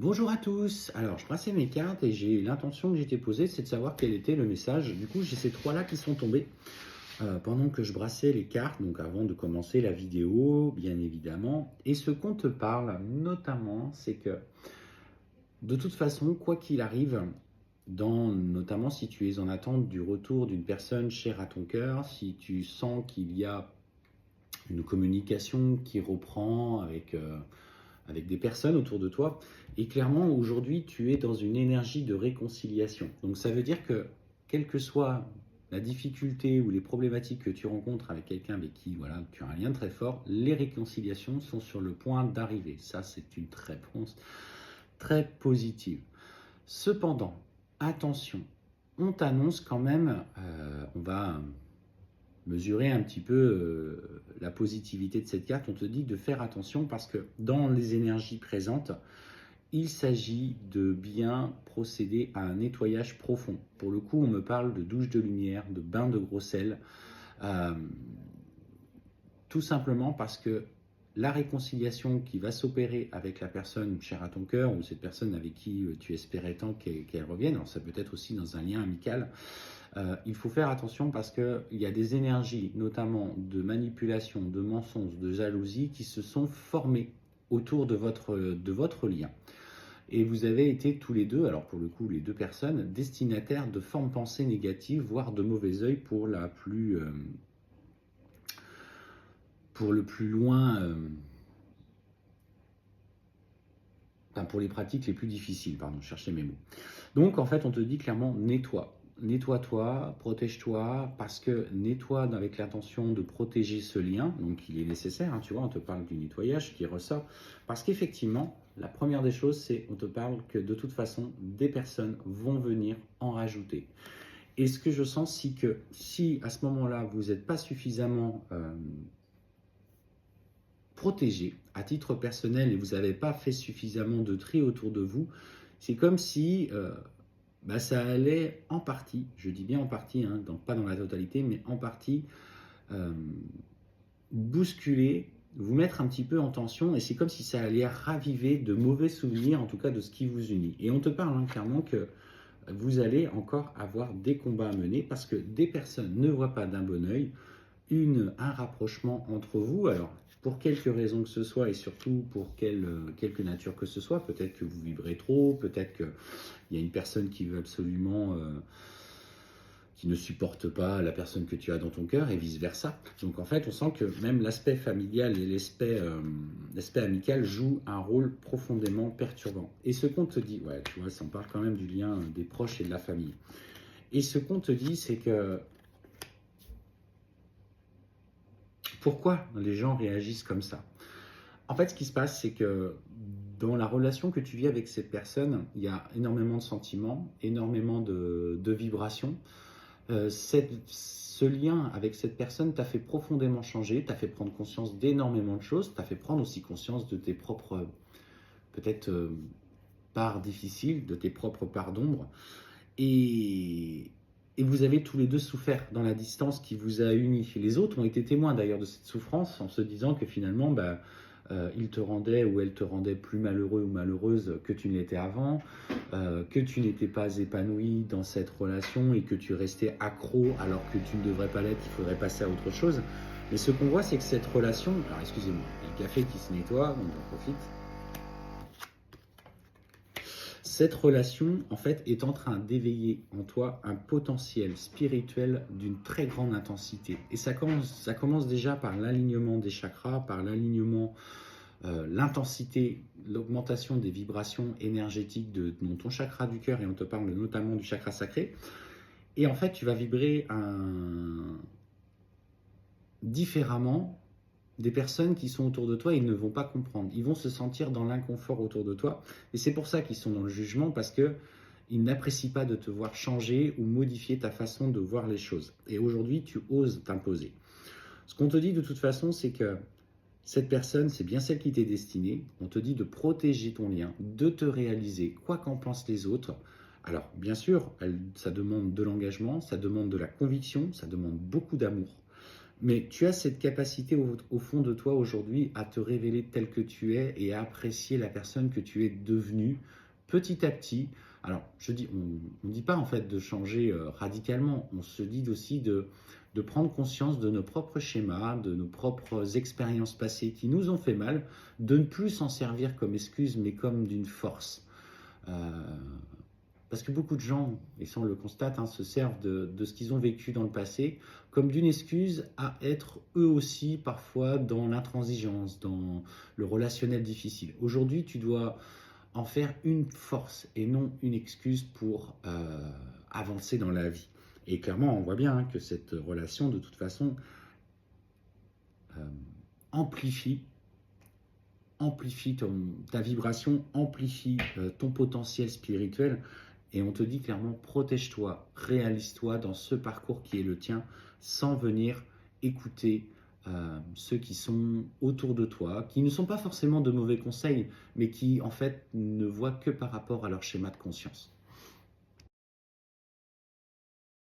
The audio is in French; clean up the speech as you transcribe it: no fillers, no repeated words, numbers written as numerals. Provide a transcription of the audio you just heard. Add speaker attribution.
Speaker 1: Bonjour à tous. Alors, je brassais mes cartes et j'ai l'intention que j'étais posée, c'est de savoir quel était le message. Du coup, j'ai ces trois-là qui sont tombés pendant que je brassais les cartes, donc avant de commencer la vidéo, bien évidemment. Et ce qu'on te parle, notamment, c'est que de toute façon, quoi qu'il arrive, notamment si tu es en attente du retour d'une personne chère à ton cœur, si tu sens qu'il y a une communication qui reprend avec des personnes autour de toi. Et clairement, aujourd'hui, tu es dans une énergie de réconciliation. Donc ça veut dire que, quelle que soit la difficulté ou les problématiques que tu rencontres avec quelqu'un avec qui voilà, tu as un lien très fort, les réconciliations sont sur le point d'arriver. Ça, c'est une réponse très positive. Cependant, attention, on t'annonce quand même, on va mesurer un petit peu la positivité de cette carte, on te dit de faire attention parce que dans les énergies présentes, il s'agit de bien procéder à un nettoyage profond. Pour le coup, on me parle de douche de lumière, de bain de gros sel, euh, tout simplement parce que la réconciliation qui va s'opérer avec la personne chère à ton cœur ou cette personne avec qui tu espérais tant qu'elle revienne, alors ça peut être aussi dans un lien amical, il faut faire attention parce qu'il y a des énergies, notamment de manipulation, de mensonges, de jalousie, qui se sont formées autour de votre lien. Et vous avez été tous les deux, alors pour le coup les deux personnes, destinataires de formes pensées négatives, voire de mauvais œil pour le plus loin, enfin pour les pratiques les plus difficiles, pardon, cherchez mes mots. Donc en fait on te dit clairement nettoie. Nettoie-toi, protège-toi, parce que nettoie avec l'intention de protéger ce lien, donc il est nécessaire, hein, tu vois, on te parle du nettoyage qui ressort, parce qu'effectivement, la première des choses, c'est on te parle que de toute façon, des personnes vont venir en rajouter. Et ce que je sens, c'est que si à ce moment-là, vous n'êtes pas suffisamment protégé à titre personnel et vous n'avez pas fait suffisamment de tri autour de vous, c'est comme si ça allait en partie, je dis bien en partie, hein, pas dans la totalité, mais en partie, euh, bousculer, vous mettre un petit peu en tension, et c'est comme si ça allait raviver de mauvais souvenirs, en tout cas de ce qui vous unit. Et on te parle clairement que vous allez encore avoir des combats à mener, parce que des personnes ne voient pas d'un bon oeil un rapprochement entre vous. Alors, pour quelque raison que ce soit, et surtout pour quelque nature que ce soit, peut-être que vous vibrez trop, peut-être qu'il y a une personne qui veut absolument, qui ne supporte pas la personne que tu as dans ton cœur, et vice-versa. Donc en fait, on sent que même l'aspect familial et l'aspect amical jouent un rôle profondément perturbant. Et ce qu'on te dit, ouais, tu vois, ça on parle quand même du lien des proches et de la famille. Et ce qu'on te dit, c'est que pourquoi les gens réagissent comme ça? En fait, ce qui se passe, c'est que dans la relation que tu vis avec cette personne, il y a énormément de sentiments, énormément de vibrations. Ce lien avec cette personne t'a fait profondément changer, t'a fait prendre conscience d'énormément de choses, t'a fait prendre aussi conscience de tes propres, peut-être, parts difficiles, de tes propres parts d'ombre. Et, et vous avez tous les deux souffert dans la distance qui vous a unis. Les autres ont été témoins d'ailleurs de cette souffrance en se disant que finalement, il te rendait ou elle te rendait plus malheureux ou malheureuse que tu ne l'étais avant, que tu n'étais pas épanoui dans cette relation et que tu restais accro alors que tu ne devrais pas l'être, il faudrait passer à autre chose. Mais ce qu'on voit, c'est que cette relation, alors excusez-moi, il y a le café qui se nettoie, donc j'en profite. Cette relation, en fait, est en train d'éveiller en toi un potentiel spirituel d'une très grande intensité. Et ça commence déjà par l'alignement des chakras, par l'alignement, l'intensité, l'augmentation des vibrations énergétiques de ton chakra du cœur, et on te parle notamment du chakra sacré. Et en fait, tu vas vibrer différemment des personnes qui sont autour de toi, ils ne vont pas comprendre. Ils vont se sentir dans l'inconfort autour de toi. Et c'est pour ça qu'ils sont dans le jugement, parce qu'ils n'apprécient pas de te voir changer ou modifier ta façon de voir les choses. Et aujourd'hui, tu oses t'imposer. Ce qu'on te dit de toute façon, c'est que cette personne, c'est bien celle qui t'est destinée. On te dit de protéger ton lien, de te réaliser, quoi qu'en pensent les autres. Alors, bien sûr, ça demande de l'engagement, ça demande de la conviction, ça demande beaucoup d'amour. Mais tu as cette capacité au fond de toi aujourd'hui à te révéler tel que tu es et à apprécier la personne que tu es devenue petit à petit. Alors, je dis, on ne dit pas en fait de changer radicalement, on se dit aussi de prendre conscience de nos propres schémas, de nos propres expériences passées qui nous ont fait mal, de ne plus s'en servir comme excuse, mais comme d'une force. Euh, Parce que beaucoup de gens, et ça on le constate, hein, se servent de ce qu'ils ont vécu dans le passé comme d'une excuse à être eux aussi parfois dans l'intransigeance, dans le relationnel difficile. Aujourd'hui, tu dois en faire une force et non une excuse pour avancer dans la vie. Et clairement, on voit bien hein, que cette relation, de toute façon, euh, amplifie ta vibration, amplifie ton potentiel spirituel. Et on te dit clairement, protège-toi, réalise-toi dans ce parcours qui est le tien, sans venir écouter ceux qui sont autour de toi, qui ne sont pas forcément de mauvais conseils, mais qui en fait ne voient que par rapport à leur schéma de conscience.